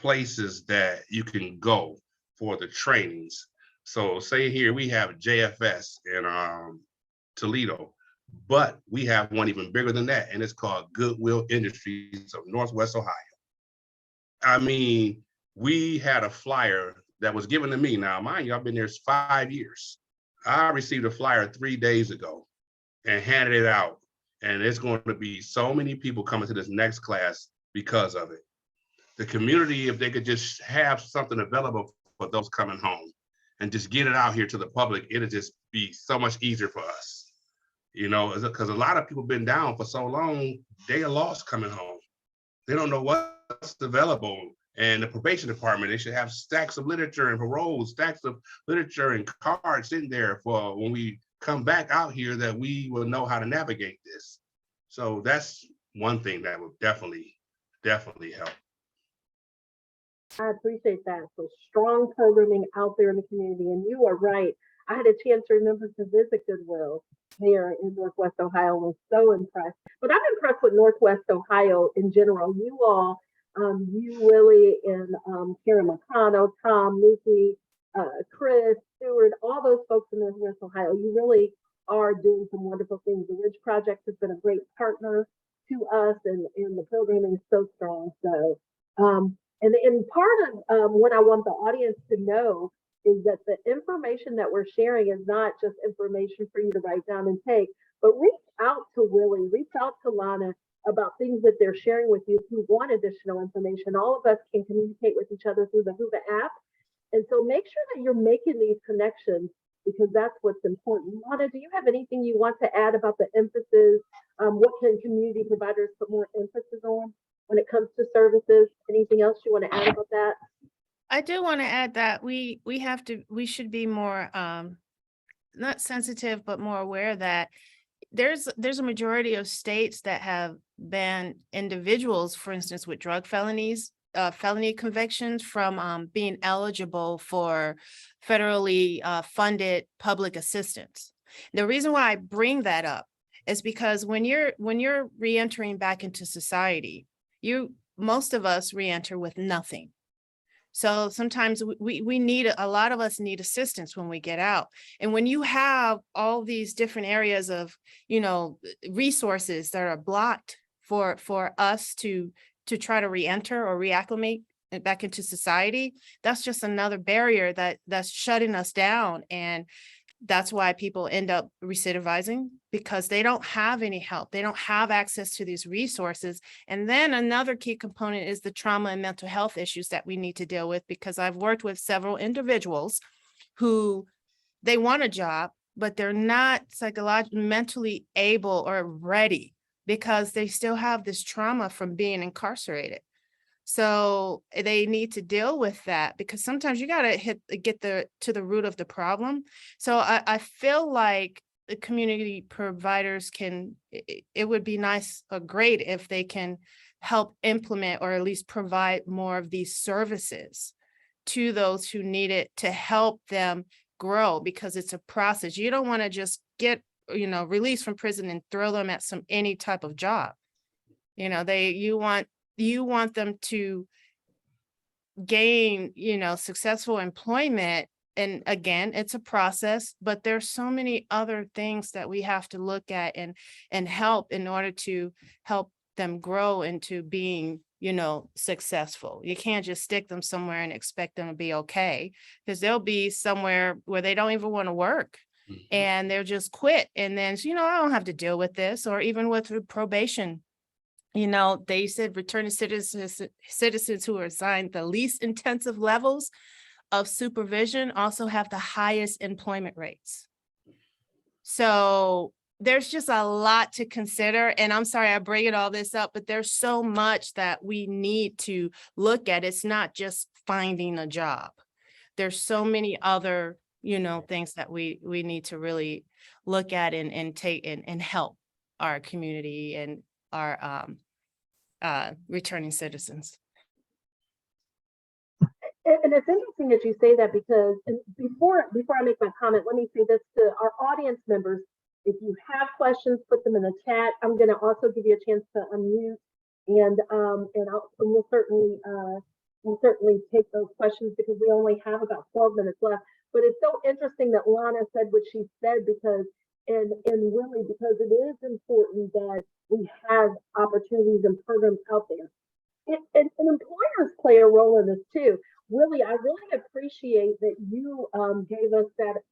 Speaker 3: places that you can go for the trainings. So say here we have JFS in Toledo, but we have one even bigger than that, and it's called Goodwill Industries of Northwest Ohio. I mean, we had a flyer that was given to me. Now, mind you, I've been there 5 years. I received a flyer 3 days ago and handed it out. And it's going to be so many people coming to this next class because of it. The community, if they could just have something available for those coming home and just get it out here to the public, it'll just be so much easier for us. Because a lot of people been down for so long, they are lost coming home. They don't know what's available. And the probation department, they should have stacks of literature and paroles, stacks of literature and cards in there for when we come back out here that we will know how to navigate this. So that's one thing that would definitely help.
Speaker 4: I appreciate that. So strong programming out there in the community. And you are right. I had a chance to remember to visit Goodwill there in Northwest Ohio and was so impressed. But I'm impressed with Northwest Ohio in general. You all, you, Willie, and Karen McConnell, Tom, Lucy, Chris, Stewart, all those folks in Northwest Ohio, you really are doing some wonderful things. The Ridge Project has been a great partner to us, and the programming is so strong. So, and part of what I want the audience to know is that the information that we're sharing is not just information for you to write down and take, but reach out to Willie, reach out to Lana about things that they're sharing with you if you want additional information. All of us can communicate with each other through the Hoover app. And so make sure that you're making these connections because that's what's important. Lana, do you have anything you want to add about the emphasis? What can community providers put more emphasis on when it comes to services? Anything else you want to add about that?
Speaker 5: I do want to add that we should be more not sensitive, but more aware that there's a majority of states that have banned individuals, for instance, with drug felonies, felony convictions from being eligible for federally funded public assistance. The reason why I bring that up is because when you're reentering back into society, most of us reenter with nothing. So sometimes a lot of us need assistance when we get out. And when you have all these different areas of, resources that are blocked for us to try to reenter or reacclimate back into society, that's just another barrier that's shutting us down. And that's why people end up recidivizing, because they don't have any help. They don't have access to these resources. And then another key component is the trauma and mental health issues that we need to deal with, because I've worked with several individuals who they want a job, but they're not psychologically, mentally able or ready, because they still have this trauma from being incarcerated. So they need to deal with that, because sometimes you got to get to the root of the problem. So I feel like the community providers it would be nice or great if they can help implement, or at least provide more of these services to those who need it, to help them grow, because it's a process. You don't want to just get, released from prison and throw them at any type of job. You want them to gain, successful employment. And again, it's a process, but there's so many other things that we have to look at and help in order to help them grow into being, successful. You can't just stick them somewhere and expect them to be okay, because they'll be somewhere where they don't even want to work. And they'll just quit. And then, I don't have to deal with this. Or even with probation, they said returning citizens who are assigned the least intensive levels of supervision also have the highest employment rates. So there's just a lot to consider. And I'm sorry I bring all this up, but there's so much that we need to look at. It's not just finding a job. There's so many other, things that we need to really look at and take and help our community and our returning citizens.
Speaker 4: And it's interesting that you say that, because before I make my comment, let me say this to our audience members. If you have questions, put them in the chat. I'm going to also give you a chance to unmute, and we'll certainly take those questions, because we only have about 12 minutes left. But it's so interesting that Lana said what she said, because and really, because it is important that we have opportunities and programs out there. And employers play a role in this too. Really, I really appreciate that you gave us that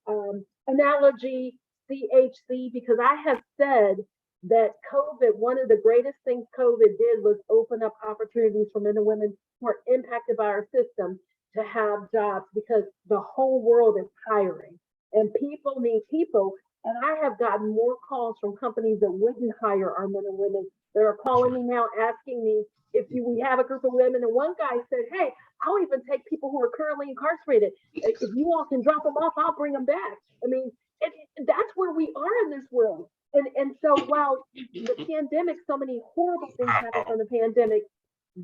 Speaker 4: analogy, CHC, because I have said that COVID, one of the greatest things COVID did was open up opportunities for men and women who are impacted by our system to have jobs, because the whole world is hiring and people need people. And I have gotten more calls from companies that wouldn't hire our men and women. They're calling me now asking me if we have a group of women. And one guy said, hey, I'll even take people who are currently incarcerated. If you all can drop them off, I'll bring them back. I mean, that's where we are in this world. And so while the pandemic, so many horrible things happened from the pandemic,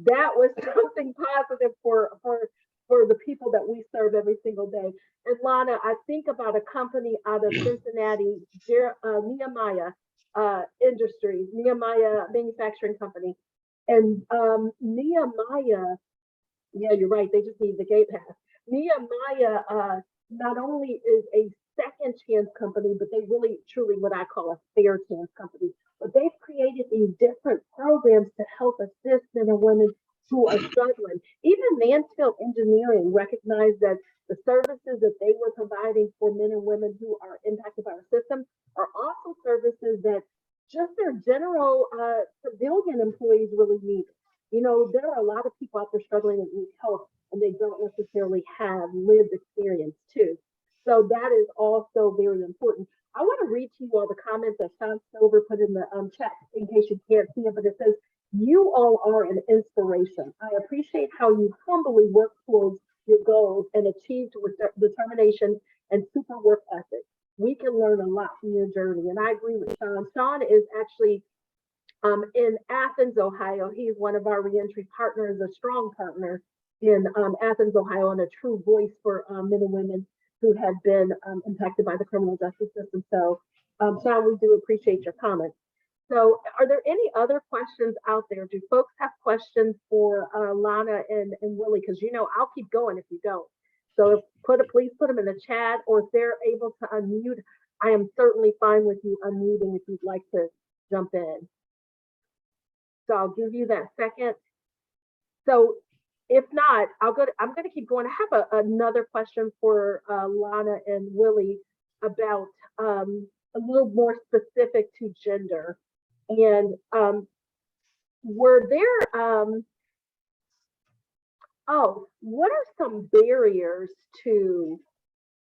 Speaker 4: that was something positive for the people that we serve every single day. And Lana, I think about a company out of Cincinnati, Nehemiah Industries, Nehemiah Manufacturing Company. And Nehemiah, yeah, you're right, they just need the gate pass. Nehemiah not only is a second chance company, but they really truly what I call a fair chance company. But they've created these different programs to help assist men and women who are struggling. Even Mansfield Engineering recognized that the services that they were providing for men and women who are impacted by our system are also services that just their general civilian employees really need. There are a lot of people out there struggling and need help, and they don't necessarily have lived experience too. So that is also very important. I want to read to you all the comments that Sean Stover put in the chat in case you can't see it, but it says, you all are an inspiration. I appreciate how you humbly work towards your goals and achieved with determination and super work ethic. We can learn a lot from your journey. And I agree with Sean. Sean is actually in Athens, Ohio. He's one of our reentry partners, a strong partner in Athens, Ohio, and a true voice for men and women who have been impacted by the criminal justice system. So, Sean, we do appreciate your comments. So are there any other questions out there? Do folks have questions for Lana and Willie? Because, I'll keep going if you don't. So please put them in the chat, or if they're able to unmute, I am certainly fine with you unmuting if you'd like to jump in. So I'll give you that second. So If not, I'm going to keep going. I have another question for Lana and Willie about a little more specific to gender. And were there, what are some barriers to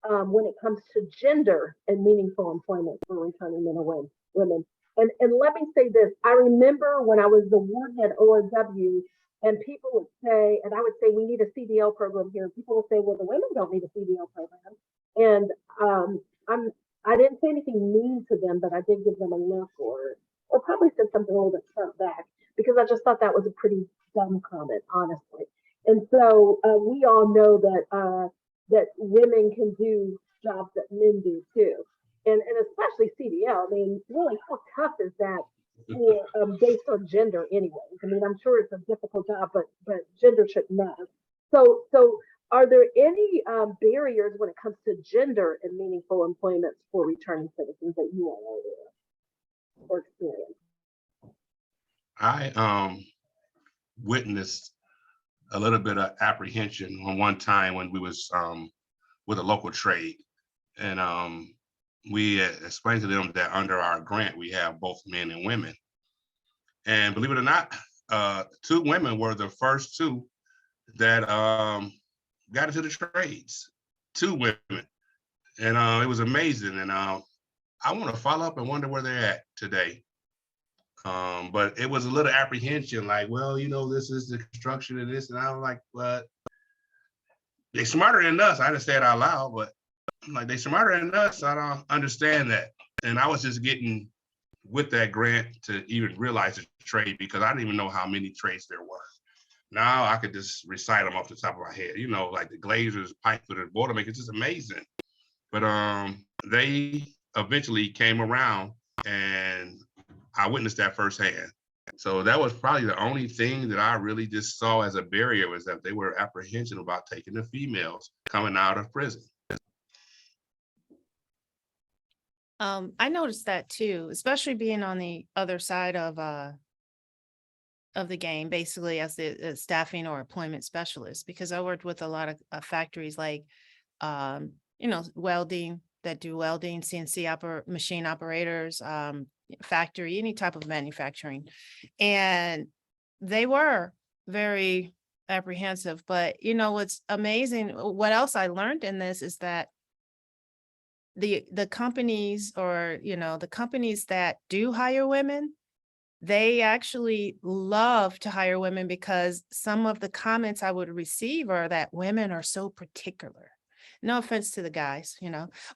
Speaker 4: when it comes to gender and meaningful employment for returning men and women? And let me say this, I remember when I was the ward head ORW, and people would say, and I would say, we need a CDL program here. People would say, well, the women don't need a CDL program. And I didn't say anything mean to them, but I did give them a look, or probably said something a little bit turned back, because I just thought that was a pretty dumb comment, honestly. And so we all know that women can do jobs that men do too. And especially CDL. I mean, really, how tough is that for, based on gender anyways? I mean, I'm sure it's a difficult job, but gender shouldn't matter. So are there any barriers when it comes to gender and meaningful employments for returning citizens that you all are aware of or experience?
Speaker 3: I witnessed a little bit of apprehension on one time when we was with a local trade, and we explained to them that under our grant we have both men and women, and believe it or not, 2 women were the first 2 that got into the trades. 2 women, and it was amazing. And I want to follow up and wonder where they're at today. But it was a little apprehension, like, well, you know, this is the construction of this, and I was like, but they smarter than us. I didn't say it out loud, but I'm like, they smarter than us. I don't understand that. And I was just getting with that grant to even realize the trade, because I didn't even know how many trades there were. Now I could just recite them off the top of my head, you know, like the glazers, pipe fitters, boiler makers, just amazing. But they eventually came around, and I witnessed that firsthand. So that was probably the only thing that I really just saw as a barrier, was that they were apprehensive about taking the females coming out of prison.
Speaker 5: I noticed that too, especially being on the other side of the game, basically as the staffing or employment specialist, because I worked with a lot of factories like, welding, that do welding, CNC machine operators, factory, any type of manufacturing. And they were very apprehensive. But, what's amazing, what else I learned in this is that the companies, or, the companies that do hire women, they actually love to hire women, because some of the comments I would receive are that women are so particular. No offense to the guys,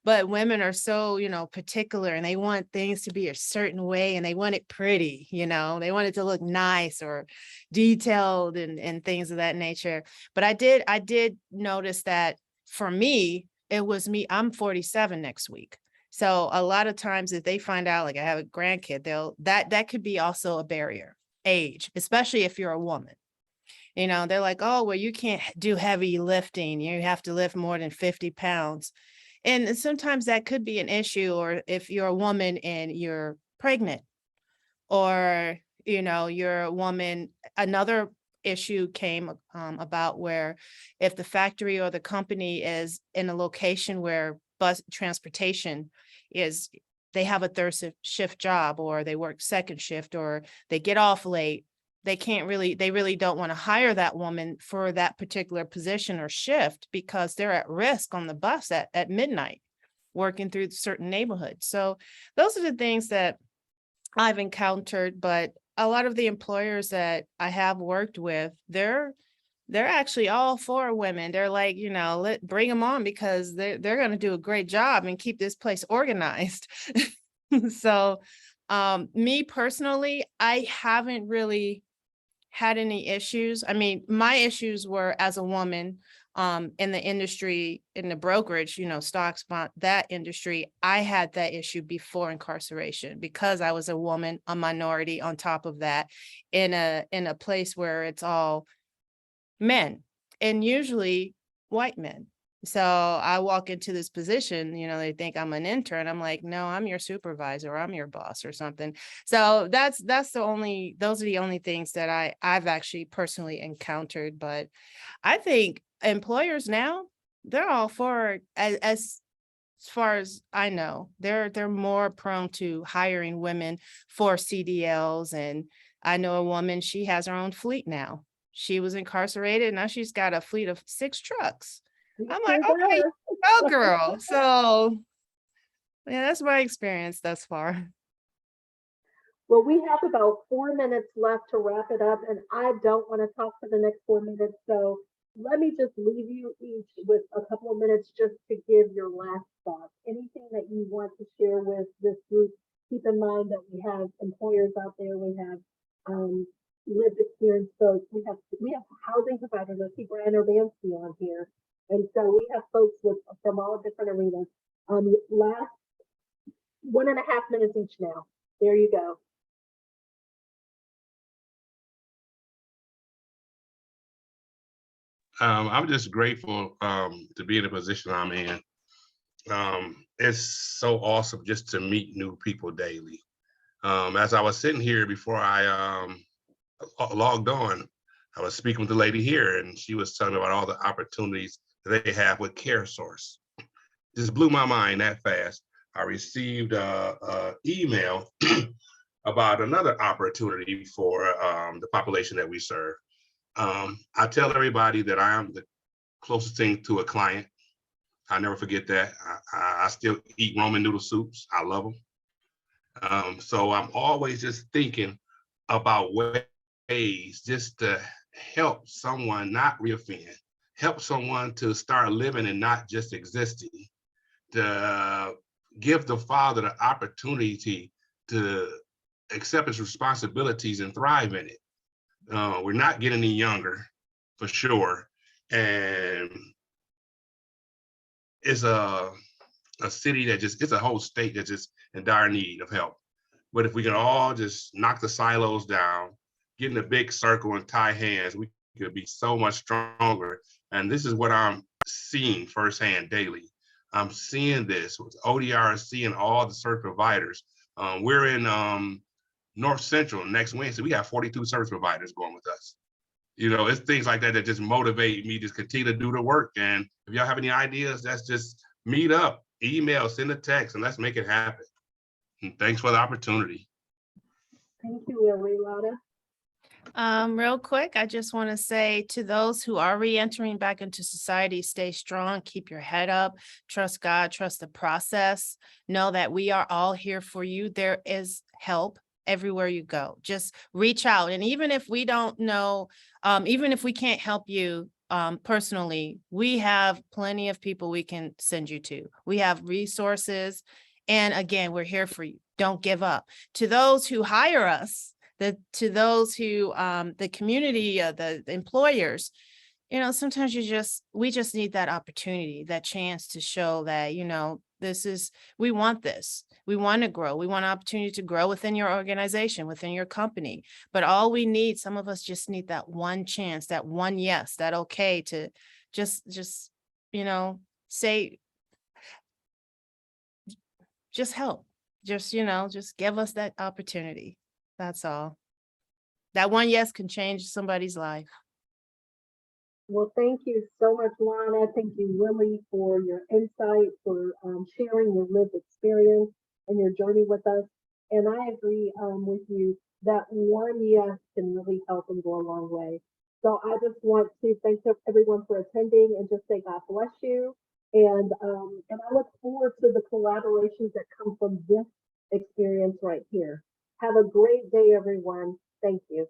Speaker 5: but women are so, particular, and they want things to be a certain way, and they want it pretty, they want it to look nice or detailed and things of that nature. But I did notice that for me, it was me. I'm 47 next week. So a lot of times if they find out, like, I have a grandkid, that could be also a barrier, age, especially if you're a woman. They're like, oh, well, you can't do heavy lifting. You have to lift more than 50 pounds. And sometimes that could be an issue, or if you're a woman and you're pregnant, or, you're a woman. Another issue came about where if the factory or the company is in a location where bus transportation is, they have a third shift job, or they work second shift, or they get off late, they really don't want to hire that woman for that particular position or shift, because they're at risk on the bus at midnight working through certain neighborhoods. So those are the things that I've encountered. But a lot of the employers that I have worked with, they're actually all for women. They're like, bring them on, because they're going to do a great job and keep this place organized. So me personally, I haven't really had any issues. I mean, my issues were as a woman in the industry, in the brokerage, stocks, bond, that industry. I had that issue before incarceration, because I was a woman, a minority on top of that, in a place where it's all men, and usually white men. So I walk into this position, they think I'm an intern. I'm like, no, I'm your supervisor, or I'm your boss or something. So those are the only things that I've actually personally encountered. But I think employers now, they're all for it. As far as I know, they're more prone to hiring women for CDLs. And I know a woman, she has her own fleet now. She was incarcerated. Now she's got a fleet of 6 trucks. I'm like, okay, go girl. So yeah, that's my experience thus far.
Speaker 4: Well, we have about 4 minutes left to wrap it up, and I don't want to talk for the next 4 minutes. So let me just leave you each with a couple of minutes just to give your last thoughts. Anything that you want to share with this group? Keep in mind that we have employers out there, we have lived experience folks, we have housing providers. I see Brian Urbanski on here, and so we have folks from all different arenas. Last 1.5 minutes each now. There you go.
Speaker 3: I'm just grateful to be in the position I'm in. It's so awesome just to meet new people daily. As I was sitting here before I logged on, I was speaking with the lady here, and she was telling me about all the opportunities that they have with CareSource. Just blew my mind that fast. I received a email about another opportunity for the population that we serve. I tell everybody that I am the closest thing to a client. I never forget that. I still eat Roman noodle soups. I love them. So I'm always just thinking about ways just to help someone not reoffend, help someone to start living and not just existing, to give the father the opportunity to accept his responsibilities and thrive in it. We're not getting any younger, for sure. And it's a city that it's a whole state that's just in dire need of help. But if we can all just knock the silos down, get in a big circle and tie hands, we could be so much stronger. And this is what I'm seeing firsthand daily. I'm seeing this with ODRC and all the service providers. We're in North Central next Wednesday. We have 42 service providers going with us. It's things like that that just motivate me to continue to do the work. And if y'all have any ideas, that's just meet up, email, send a text, and let's make it happen. And thanks for the opportunity.
Speaker 4: Thank you, Willie. Lotta.
Speaker 5: Real quick, I just want to say to those who are re-entering back into society, stay strong, keep your head up, trust God, trust the process. Know that we are all here for you. There is help everywhere you go. Just reach out. And even if we don't know, even if we can't help you personally, we have plenty of people we can send you to. We have resources. And again, we're here for you. Don't give up. To those who hire us, to those who the community, the employers, sometimes we just need that opportunity, that chance to show that, we want this. We want to grow. We want an opportunity to grow within your organization, within your company. But all we need, some of us just need that one chance, that one yes, that okay to just say, just help. Just give us that opportunity. That's all. That one yes can change somebody's life.
Speaker 4: Well, thank you so much, Lana. Thank you, Willie, for your insight, for sharing your lived experience and your journey with us. And I agree with you that one yes can really help and go a long way. So I just want to thank everyone for attending and just say God bless you. And I look forward to the collaborations that come from this experience right here. Have a great day, everyone. Thank you.